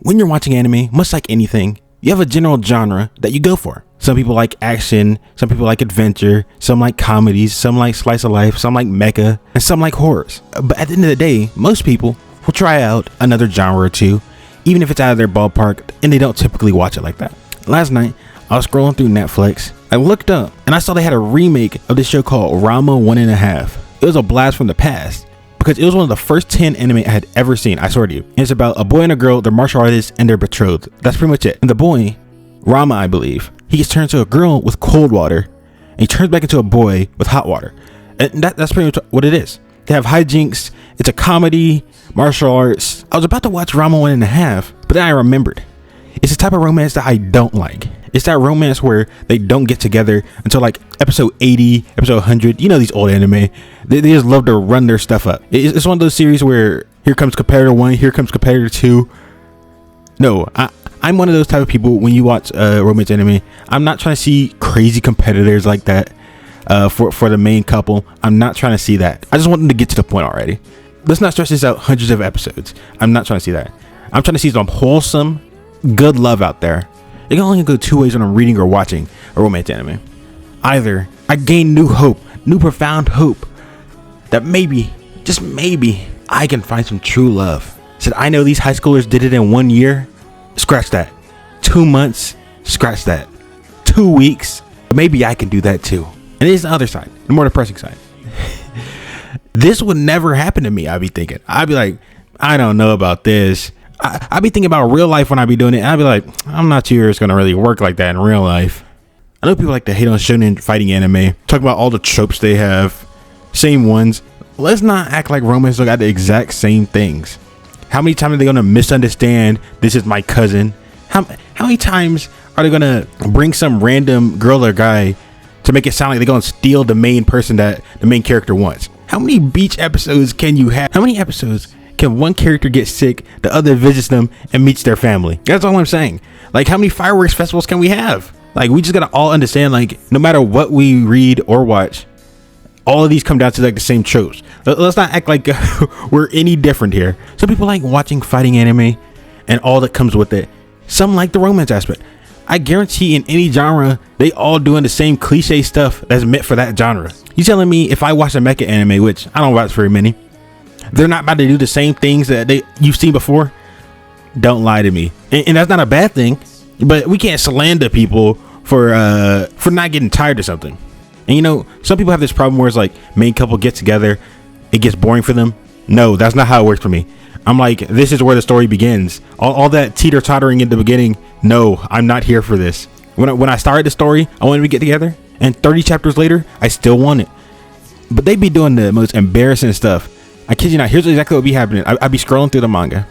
When you're watching anime, much like anything, you have a general genre that you go for. Some people like action, some people like adventure, some like comedies, some like slice of life, some like mecha, and some like horrors. But at the end of the day, most people will try out another genre or two, even if it's out of their ballpark, and they don't typically watch it like that. Last night, I was scrolling through Netflix. I looked up and I saw they had a remake of this show called Ranma 1.5. It was a blast from the past because it was one of the first 10 anime I had ever seen, I swear to you. And it's about a boy and a girl, they're martial artists, and they're betrothed. That's pretty much it. And the boy, Rama, I believe, he gets turned into a girl with cold water, and he turns back into a boy with hot water. And that's pretty much what it is. They have hijinks, it's a comedy, martial arts. I was about to watch Rama 1.5, but then I remembered. It's the type of romance that I don't like. It's that romance where they don't get together until like episode 80, episode 100. You know these old anime. They just love to run their stuff up. It's one of those series where here comes competitor 1, here comes competitor 2. No, I'm one of those type of people when you watch romance anime. I'm not trying to see crazy competitors like that for the main couple. I'm not trying to see that. I just want them to get to the point already. Let's not stress this out hundreds of episodes. I'm not trying to see that. I'm trying to see some wholesome, good love out there. It can only go two ways when I'm reading or watching a romance anime. Either I gain new hope, new profound hope, that maybe, just maybe, I can find some true love. Said, I know these high schoolers did it in 1 year. Scratch that. 2 months. Scratch that. 2 weeks. Maybe I can do that too. And it's the other side, the more depressing side. This would never happen to me, I'd be thinking. I'd be like, I don't know about this. I'd be thinking about real life when I be doing it. I'd be like, I'm not sure it's going to really work like that in real life. I know people like to hate on shonen fighting anime, talk about all the tropes they have, same ones. Let's not act like romance look at the exact same things. How many times are they going to misunderstand this is my cousin? How many times are they going to bring some random girl or guy to make it sound like they're going to steal the main person that the main character wants? How many beach episodes can you have? How many episodes can one character get sick, the other visits them and meets their family? That's all I'm saying. Like, how many fireworks festivals can we have? Like, we just gotta all understand, like, no matter what we read or watch, all of these come down to like the same tropes. Let's not act like we're any different here. Some people like watching fighting anime and all that comes with it. Some like the romance aspect. I guarantee in any genre, they all doing the same cliche stuff that's meant for that genre. You telling me if I watch a mecha anime, which I don't watch very many, they're not about to do the same things that you've seen before? Don't lie to me. And that's not a bad thing, but we can't slander people for not getting tired of something. And you know, some people have this problem where it's like main couple get together, it gets boring for them. No, that's not how it works for me. I'm like, this is where the story begins. All that teeter-tottering in the beginning, no, I'm not here for this. When I started the story, I wanted to get together, and 30 chapters later, I still want it. But they be doing the most embarrassing stuff. I kid you not, here's exactly what be happening. I'd be scrolling through the manga.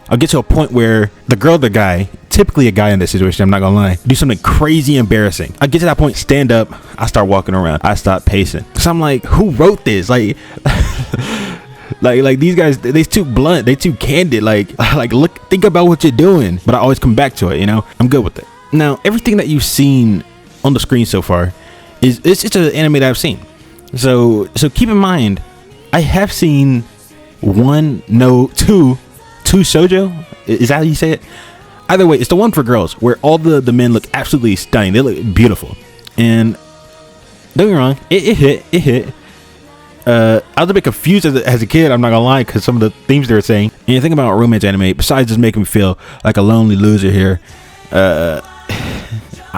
I'll get to a point where the girl, the guy, typically a guy in this situation, I'm not gonna lie, do something crazy embarrassing. I get to that point, stand up, I start walking around, I stop pacing. So I'm like, who wrote this? Like, like these guys, they too blunt, they too candid. Like look, think about what you're doing. But I always come back to it, you know? I'm good with it. Now, everything that you've seen on the screen so far it's an anime that I've seen. So keep in mind, I have seen two shoujo. Is that how you say it? Either way, it's the one for girls where all the men look absolutely stunning. They look beautiful. And don't get me wrong, it hit. I was a bit confused as a kid, I'm not gonna lie, because some of the themes they were saying. And you think about romance anime, besides just making me feel like a lonely loser here,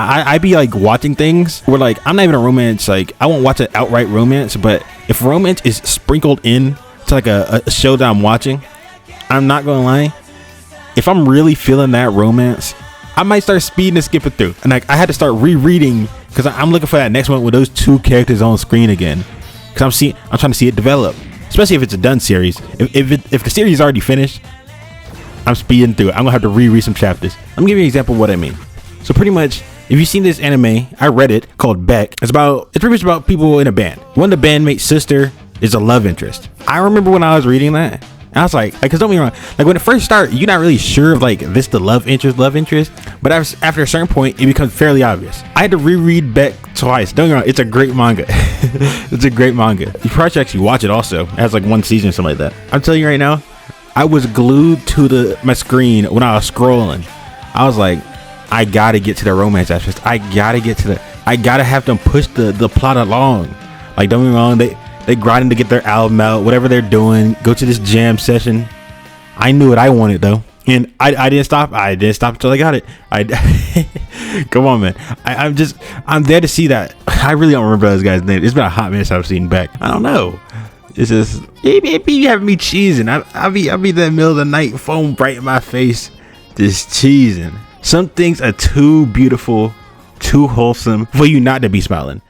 I be like watching things where like I'm not even a romance, like I won't watch an outright romance, but if romance is sprinkled in to like a show that I'm watching, I'm not gonna lie, if I'm really feeling that romance, I might start speeding and skipping through. And like I had to start rereading because I'm looking for that next one with those two characters on screen again. Because I'm trying to see it develop, especially if it's a done series. If the series is already finished, I'm speeding through it. I'm gonna have to reread some chapters. Let me give you an example of what I mean. So pretty much, if you've seen this anime, I read it, called BECK. It's pretty much about people in a band. One of the bandmates' sister is a love interest. I remember when I was reading that, and I was like, cause don't be wrong, like when it first started, you're not really sure of like this the love interest, but after a certain point, it becomes fairly obvious. I had to reread BECK twice. Don't get me wrong, it's a great manga. It's a great manga. You probably should actually watch it also. It has like one season or something like that. I'm telling you right now, I was glued to my screen when I was scrolling. I was like, I gotta get to the romance aspect. I gotta have them push the plot along. Like, don't get me wrong, they grinding to get their album out, whatever they're doing, go to this jam session. I knew what I wanted though. And I didn't stop. I didn't stop until I got it. Come on, man. I'm there to see that. I really don't remember those guys' names. It's been a hot minute since I've seen Beck. I don't know. It's just, it be having me cheesing. I'll be in the middle of the night, phone bright in my face, just cheesing. Some things are too beautiful, too wholesome for you not to be smiling.